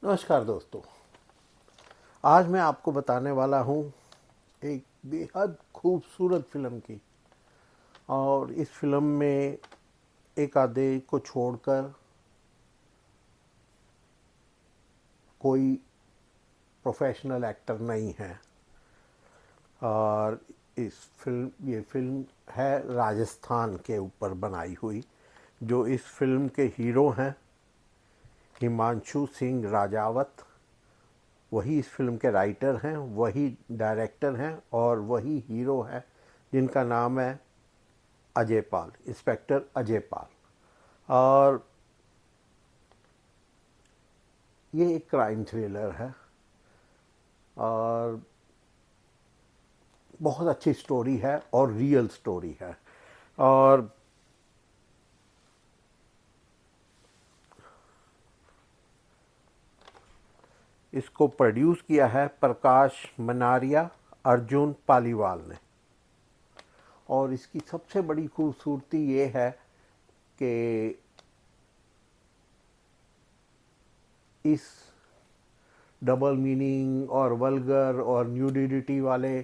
नमस्कार दोस्तों। आज मैं आपको बताने वाला हूँ एक बेहद खूबसूरत फिल्म की। और इस फिल्म में एक आधे को छोड़कर कोई प्रोफेशनल एक्टर नहीं है। और ये फिल्म है राजस्थान के ऊपर बनाई हुई। जो इस फिल्म के हीरो हैं हिमांशु सिंह राजावत, वही इस फिल्म के राइटर हैं, वही डायरेक्टर हैं और वही हीरो हैं, जिनका नाम है अजय पाल, इंस्पेक्टर अजय पाल। और ये एक क्राइम थ्रिलर है और बहुत अच्छी स्टोरी है और रियल स्टोरी है। और इसको प्रोड्यूस किया है प्रकाश मनारिया, अर्जुन पालीवाल ने। और इसकी सबसे बड़ी खूबसूरती ये है कि इस डबल मीनिंग और वल्गर और न्यूडिटी वाले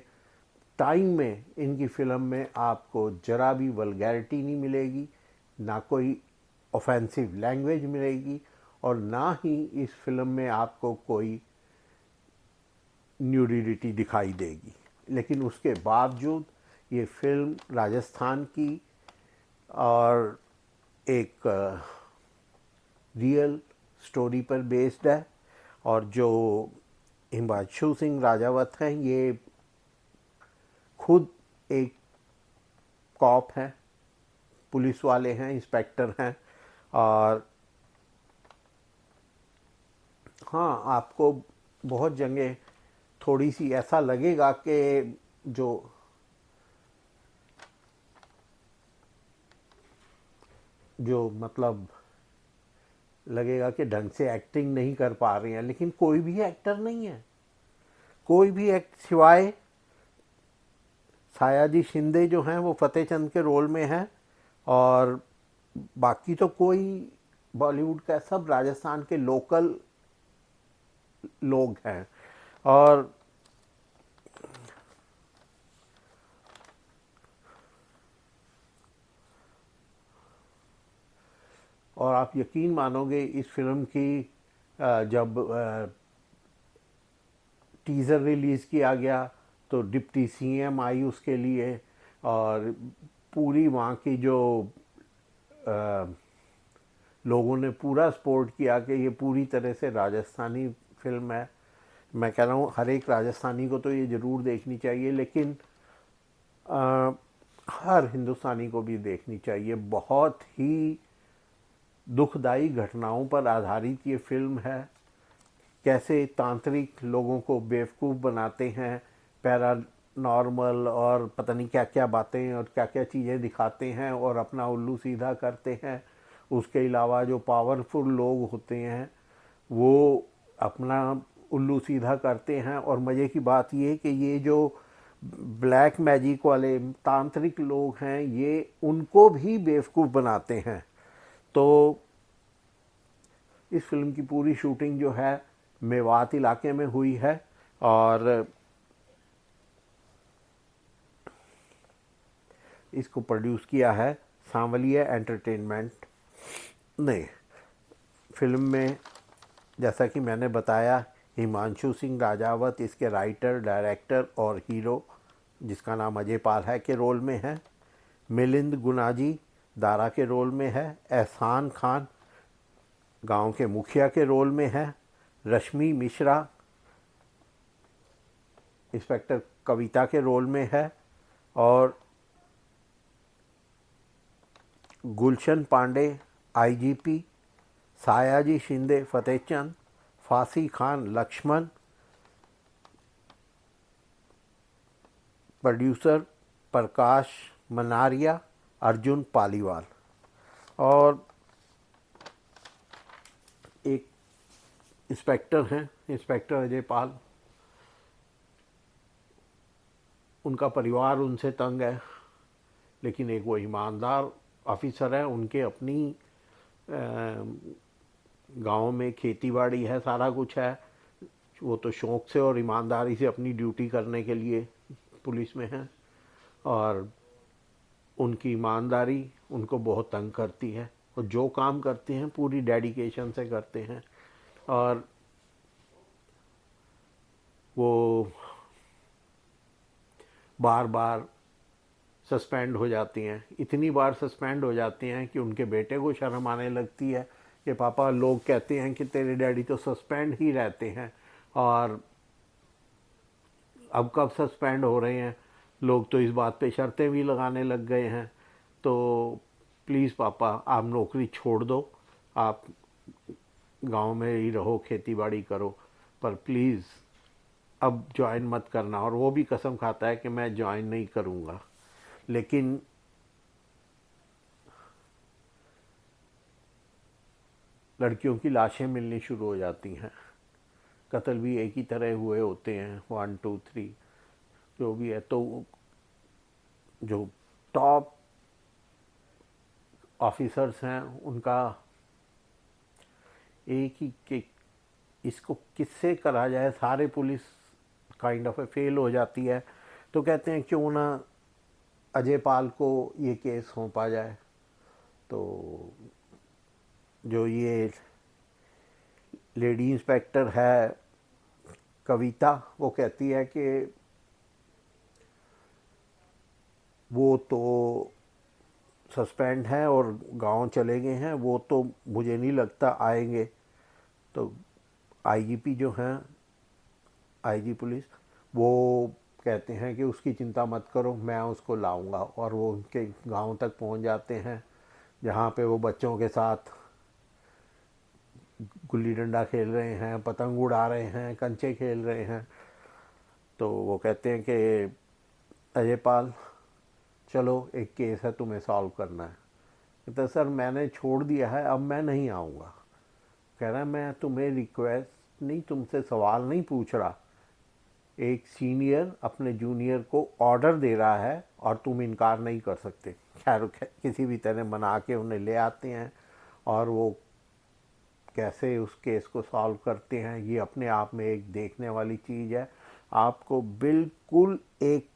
टाइम में इनकी फिल्म में आपको जरा भी वल्गैरिटी नहीं मिलेगी, ना कोई ऑफेंसिव लैंग्वेज मिलेगी और ना ही इस फिल्म में आपको कोई न्यूडिटी दिखाई देगी। लेकिन उसके बावजूद ये फिल्म राजस्थान की और एक रियल स्टोरी पर बेस्ड है। और जो हिमांशु सिंह राजावत हैं, ये खुद एक कॉप हैं, पुलिस वाले हैं, इंस्पेक्टर हैं। और हाँ, आपको बहुत जगह थोड़ी सी ऐसा लगेगा कि जो मतलब लगेगा कि ढंग से एक्टिंग नहीं कर पा रहे हैं, लेकिन कोई भी एक्टर नहीं है। कोई भी एक्ट सिवाय सायाजी शिंदे जो हैं वो फतेह चंद के रोल में हैं। और बाकी तो कोई बॉलीवुड का, सब राजस्थान के लोकल लोग हैं। और आप यकीन मानोगे इस फिल्म की जब टीज़र रिलीज़ किया गया तो डिप्टी सीएम आई उसके लिए। और पूरी वहाँ की जो अ, लोगों ने पूरा सपोर्ट किया कि ये पूरी तरह से राजस्थानी फिल्म है। मैं कह रहा हूँ हर एक राजस्थानी को तो ये ज़रूर देखनी चाहिए, लेकिन अ, हर हिंदुस्तानी को भी देखनी चाहिए। बहुत ही दुखदाई घटनाओं पर आधारित ये फिल्म है। कैसे तांत्रिक लोगों को बेवकूफ़ बनाते हैं, पैरा नॉर्मल और पता नहीं क्या क्या बातें और क्या क्या चीज़ें दिखाते हैं और अपना उल्लू सीधा करते हैं। उसके अलावा जो पावरफुल लोग होते हैं वो अपना उल्लू सीधा करते हैं। और मज़े की बात ये कि ये जो ब्लैक मैजिक वाले तांत्रिक लोग हैं, ये उनको भी बेवकूफ़ बनाते हैं। तो इस फिल्म की पूरी शूटिंग जो है मेवात इलाके में हुई है। और इसको प्रोड्यूस किया है सांवलिया एंटरटेनमेंट ने। फिल्म में जैसा कि मैंने बताया, हिमांशु सिंह राजावत इसके राइटर, डायरेक्टर और हीरो, जिसका नाम अजय पाल है, के रोल में है। मिलिंद गुनाजी दारा के रोल में है। एहसान खान गांव के मुखिया के रोल में है। रश्मि मिश्रा इंस्पेक्टर कविता के रोल में है। और गुलशन पांडे आईजीपी, सायाजी शिंदे फतेहचंद, फासी खान लक्ष्मण, प्रोड्यूसर प्रकाश मनारिया, अर्जुन पालीवाल। और एक इंस्पेक्टर हैं, इंस्पेक्टर अजय पाल। उनका परिवार उनसे तंग है, लेकिन एक वो ईमानदार ऑफिसर है। उनके अपनी गांव में खेती बाड़ी है, सारा कुछ है, वो तो शौक से और ईमानदारी से अपनी ड्यूटी करने के लिए पुलिस में है, और उनकी ईमानदारी उनको बहुत तंग करती है, और जो काम करते हैं पूरी डेडिकेशन से करते हैं, और वो बार बार सस्पेंड हो जाती हैं। इतनी बार सस्पेंड हो जाती हैं कि उनके बेटे को शर्म आने लगती है कि पापा, लोग कहते हैं कि तेरे डैडी तो सस्पेंड ही रहते हैं, और अब कब सस्पेंड हो रहे हैं। लोग तो इस बात पे शर्तें भी लगाने लग गए हैं। तो प्लीज़ पापा, आप नौकरी छोड़ दो, आप गांव में ही रहो, खेती बाड़ी करो, पर प्लीज़ अब ज्वाइन मत करना। और वो भी कसम खाता है कि मैं ज्वाइन नहीं करूँगा। लेकिन लड़कियों की लाशें मिलनी शुरू हो जाती हैं। कत्ल भी एक ही तरह हुए होते हैं, 1 2 3 जो भी है। तो जो टॉप ऑफिसर्स हैं उनका एक ही कि इसको किससे करा जाए, सारे पुलिस काइंड ऑफ फेल हो जाती है। तो कहते हैं क्यों ना अजय पाल को ये केस सौंपा जाए। तो जो ये लेडी इंस्पेक्टर है कविता, वो कहती है कि वो तो सस्पेंड हैं और गांव चले गए हैं, वो तो मुझे नहीं लगता आएंगे। तो आईजीपी जो हैं, आईजी पुलिस, वो कहते हैं कि उसकी चिंता मत करो, मैं उसको लाऊंगा। और वो उनके गांव तक पहुंच जाते हैं, जहाँ पे वो बच्चों के साथ गुल्ली डंडा खेल रहे हैं, पतंग उड़ा रहे हैं, कंचे खेल रहे हैं। तो वो कहते हैं कि अजय पाल, चलो एक केस है, तुम्हें सॉल्व करना है। कहते सर मैंने छोड़ दिया है, अब मैं नहीं आऊँगा। कह रहा है मैं तुम्हें रिक्वेस्ट नहीं, तुमसे सवाल नहीं पूछ रहा, एक सीनियर अपने जूनियर को ऑर्डर दे रहा है और तुम इनकार नहीं कर सकते। खैर किसी भी तरह मना के उन्हें ले आते हैं, और वो कैसे उस केस को सॉल्व करते हैं ये अपने आप में एक देखने वाली चीज़ है। आपको बिल्कुल एक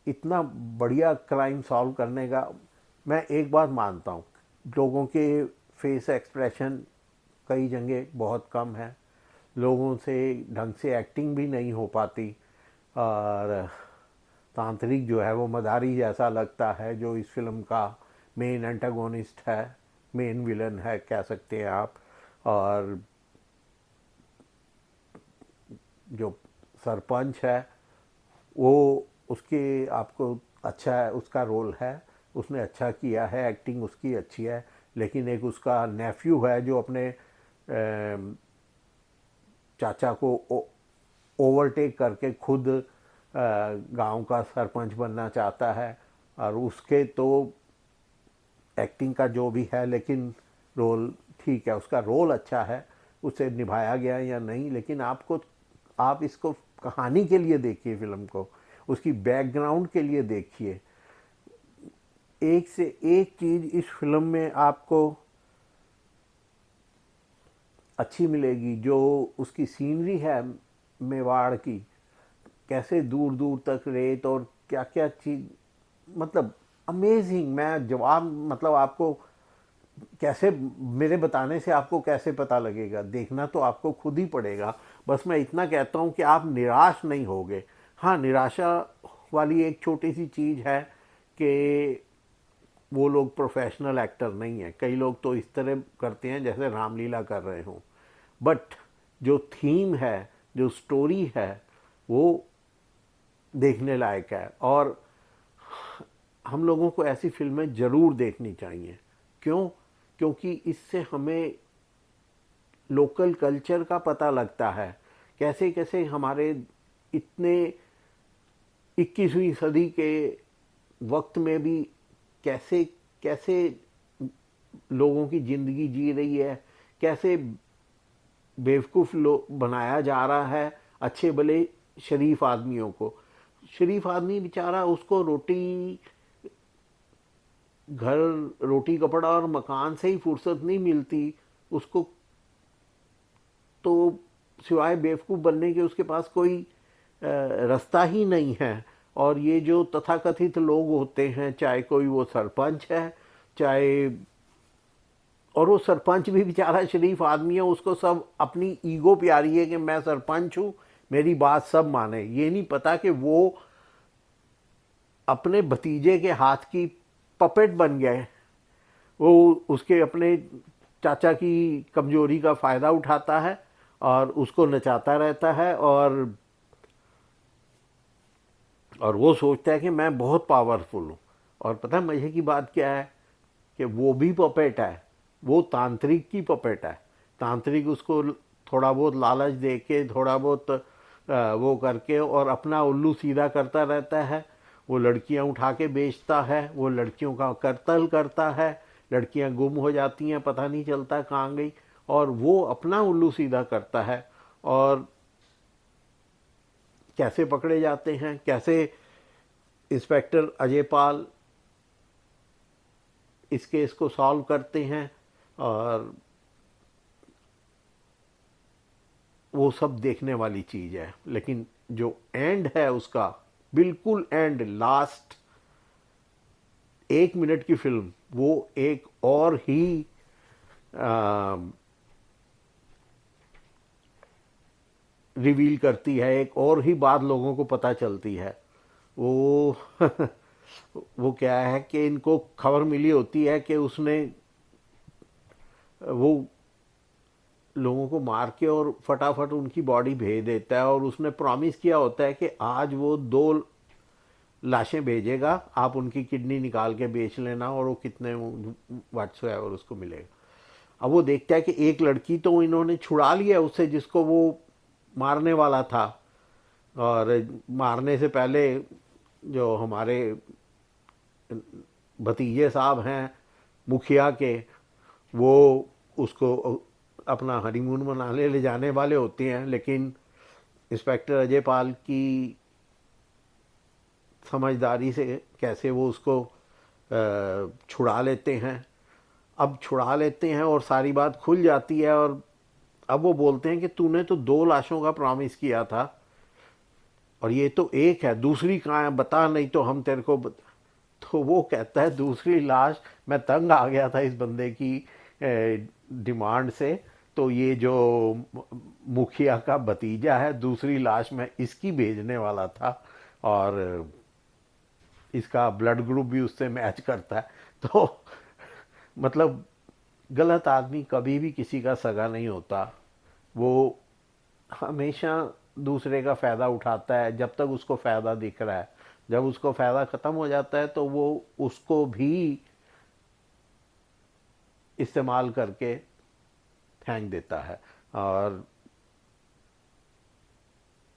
इतना बढ़िया क्राइम सॉल्व करने का, मैं एक बात मानता हूँ, लोगों के फेस एक्सप्रेशन कई जगह बहुत कम है, लोगों से ढंग से एक्टिंग भी नहीं हो पाती, और तांत्रिक जो है वो मदारी जैसा लगता है, जो इस फिल्म का मेन एंटागोनिस्ट है, मेन विलन है कह सकते हैं आप। और जो सरपंच है वो, उसके आपको अच्छा है, उसका रोल है, उसने अच्छा किया है, एक्टिंग उसकी अच्छी है। लेकिन एक उसका नेफ्यू है जो अपने चाचा को ओवरटेक करके खुद गांव का सरपंच बनना चाहता है, और उसके तो एक्टिंग का जो भी है, लेकिन रोल ठीक है, उसका रोल अच्छा है, उसे निभाया गया या नहीं। लेकिन आप इसको कहानी के लिए देखिए, फिल्म को उसकी बैकग्राउंड के लिए देखिए। एक से एक चीज़ इस फिल्म में आपको अच्छी मिलेगी। जो उसकी सीनरी है मेवाड़ की, कैसे दूर दूर तक रेत और क्या क्या चीज़, मतलब अमेजिंग। मैं जवाब मतलब आपको कैसे, मेरे बताने से आपको कैसे पता लगेगा, देखना तो आपको खुद ही पड़ेगा। बस मैं इतना कहता हूँ कि आप निराश नहीं होगे। हाँ, निराशा वाली एक छोटी सी चीज़ है कि वो लोग प्रोफेशनल एक्टर नहीं हैं। कई लोग तो इस तरह करते हैं जैसे रामलीला कर रहे हों, बट जो थीम है, जो स्टोरी है, वो देखने लायक है। और हम लोगों को ऐसी फिल्में ज़रूर देखनी चाहिए। क्यों? क्योंकि इससे हमें लोकल कल्चर का पता लगता है, कैसे कैसे हमारे इतने 21वीं सदी के वक्त में भी कैसे कैसे लोगों की ज़िंदगी जी रही है, कैसे बेवकूफ़ लोग बनाया जा रहा है अच्छे भले शरीफ आदमियों को। शरीफ आदमी बेचारा, उसको रोटी घर, रोटी कपड़ा और मकान से ही फुर्सत नहीं मिलती उसको, तो सिवाय बेवकूफ़ बनने के उसके पास कोई रास्ता ही नहीं है। और ये जो तथाकथित लोग होते हैं, चाहे कोई वो सरपंच है, चाहे, और वो सरपंच भी बेचारा शरीफ आदमी है, उसको सब अपनी ईगो प्यारी है कि मैं सरपंच हूँ, मेरी बात सब माने। ये नहीं पता कि वो अपने भतीजे के हाथ की पपेट बन गए। वो उसके अपने चाचा की कमजोरी का फ़ायदा उठाता है और उसको नचाता रहता है, और वो सोचता है कि मैं बहुत पावरफुल हूँ। और पता है मजे की बात क्या है, कि वो भी पपेट है, वो तांत्रिक की पपेट है। तांत्रिक उसको थोड़ा बहुत लालच दे के, थोड़ा बहुत वो करके और अपना उल्लू सीधा करता रहता है। वो लड़कियां उठा के बेचता है, वो लड़कियों का कत्ल करता है, लड़कियां गुम हो जाती हैं, पता नहीं चलता कहाँ गई, और वो अपना उल्लू सीधा करता है। और कैसे पकड़े जाते हैं, कैसे इंस्पेक्टर अजय पाल इस केस को सॉल्व करते हैं, और वो सब देखने वाली चीज़ है। लेकिन जो एंड है उसका, बिल्कुल एंड, लास्ट 1 मिनट की फिल्म, वो एक और ही रिवील करती है, एक और ही बात लोगों को पता चलती है। वो वो क्या है कि इनको खबर मिली होती है कि उसने वो लोगों को मार के और फटाफट उनकी बॉडी भेज देता है, और उसने प्रॉमिस किया होता है कि आज वो 2 लाशें भेजेगा, आप उनकी किडनी निकाल के बेच लेना, और वो कितने वाट्स है और उसको मिलेगा। अब वो देखता है कि एक लड़की तो इन्होंने छुड़ा लिया उससे, जिसको वो मारने वाला था, और मारने से पहले जो हमारे भतीजे साहब हैं मुखिया के, वो उसको अपना हनीमून मनाने ले जाने वाले होते हैं। लेकिन इंस्पेक्टर अजय पाल की समझदारी से कैसे वो उसको छुड़ा लेते हैं। अब छुड़ा लेते हैं और सारी बात खुल जाती है, और अब वो बोलते हैं कि तूने तो 2 लाशों का प्रॉमिस किया था, और ये तो एक है, दूसरी कहाँ है बता, नहीं तो हम तेरे को तो वो कहता है दूसरी लाश, मैं तंग आ गया था इस बंदे की डिमांड से, तो ये जो मुखिया का भतीजा है, दूसरी लाश मैं इसकी भेजने वाला था, और इसका ब्लड ग्रुप भी उससे मैच करता है। तो मतलब गलत आदमी कभी भी किसी का सगा नहीं होता। वो हमेशा दूसरे का फ़ायदा उठाता है जब तक उसको फ़ायदा दिख रहा है। जब उसको फ़ायदा ख़त्म हो जाता है तो वो उसको भी इस्तेमाल करके फेंक देता है। और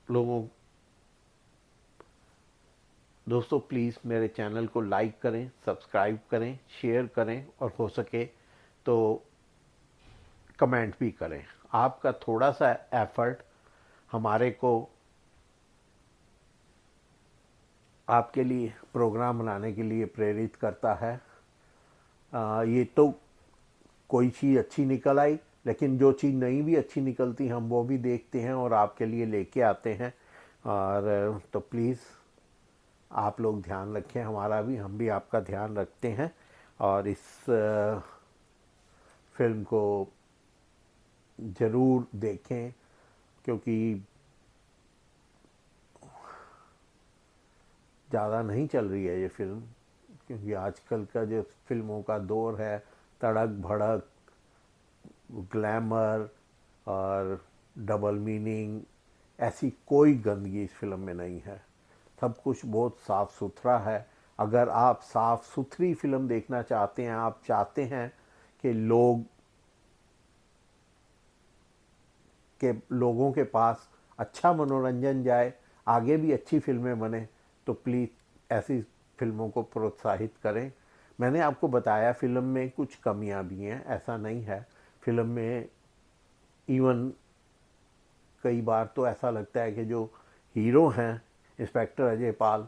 लोगों दोस्तों, प्लीज़ मेरे चैनल को लाइक करें, सब्सक्राइब करें, शेयर करें, और हो सके तो कमेंट भी करें। आपका थोड़ा सा एफर्ट हमारे को आपके लिए प्रोग्राम बनाने के लिए प्रेरित करता है। ये तो कोई चीज़ अच्छी निकल आई, लेकिन जो चीज़ नहीं भी अच्छी निकलती हम वो भी देखते हैं और आपके लिए लेके आते हैं। और तो प्लीज़ आप लोग ध्यान रखें हमारा भी, हम भी आपका ध्यान रखते हैं। और इस फिल्म को ज़रूर देखें, क्योंकि ज़्यादा नहीं चल रही है ये फिल्म, क्योंकि आजकल का जो फिल्मों का दौर है, तड़क भड़क, ग्लैमर और डबल मीनिंग, ऐसी कोई गंदगी इस फिल्म में नहीं है। सब कुछ बहुत साफ़ सुथरा है। अगर आप साफ़ सुथरी फिल्म देखना चाहते हैं, आप चाहते हैं कि लोगों के पास अच्छा मनोरंजन जाए, आगे भी अच्छी फिल्में बने, तो प्लीज़ ऐसी फिल्मों को प्रोत्साहित करें। मैंने आपको बताया फिल्म में कुछ कमियां भी हैं, ऐसा नहीं है। फिल्म में इवन कई बार तो ऐसा लगता है कि जो हीरो हैं इंस्पेक्टर अजय पाल,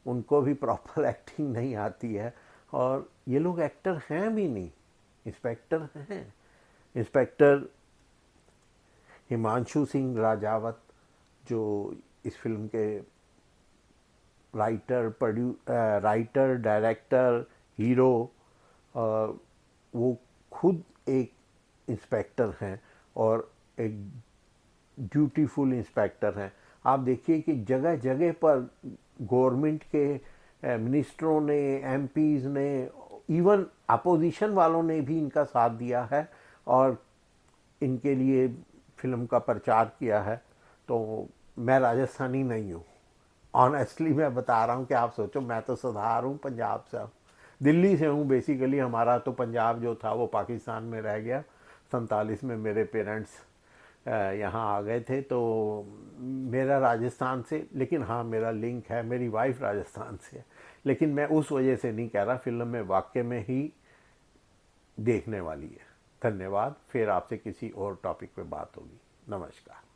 उनको भी प्रॉपर एक्टिंग नहीं आती है। और ये लोग एक्टर हैं भी नहीं, इंस्पेक्टर हैं। इंस्पेक्टर हिमांशु सिंह राजावत, जो इस फिल्म के राइटर, डायरेक्टर, हीरो, वो खुद एक इंस्पेक्टर हैं और एक ड्यूटीफुल इंस्पेक्टर हैं। आप देखिए कि जगह जगह पर गवर्नमेंट के मिनिस्टरों ने, एमपीज ने, इवन अपोजिशन वालों ने भी इनका साथ दिया है और इनके लिए फिल्म का प्रचार किया है। तो मैं राजस्थानी नहीं हूँ, ऑनेस्टली मैं बता रहा हूँ कि आप सोचो, मैं तो सरदार हूँ, पंजाब से हूँ, दिल्ली से हूँ बेसिकली। हमारा तो पंजाब जो था वो पाकिस्तान में रह गया। 47 में मेरे पेरेंट्स यहाँ आ गए थे, तो मेरा राजस्थान से, लेकिन हाँ मेरा लिंक है, मेरी वाइफ राजस्थान से है, लेकिन मैं उस वजह से नहीं कह रहा, फिल्म में वाकई में ही देखने वाली है। धन्यवाद, फिर आपसे किसी और टॉपिक पे बात होगी। नमस्कार।